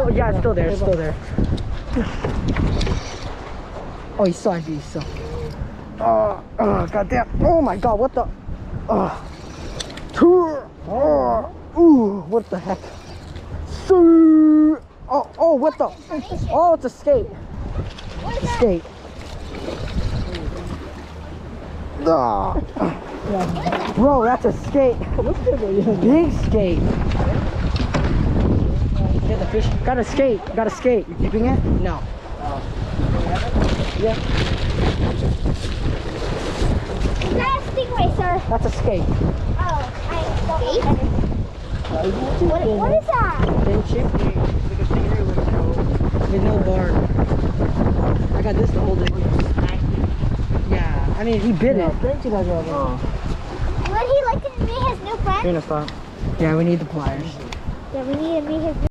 Oh yeah, it's still there. It's still there. Oh, he saw. He saw. Oh, goddamn! Oh my God! What the? Ooh! What the heck? Oh! What the? Oh, it's a skate. Skate. Bro, that's a skate. Big skate. Get the fish. Got a skate. Got a skate. You keeping it? No. Yeah. Is that a stingray, sir? That's a skate. Oh, what is that? Then chip. Like a stingray with no barb. I got this to hold it. Yeah. I mean, he bit it. Would he like to meet his new friend? You're gonna stop. Yeah, we need the pliers. Yeah, we need to meet his new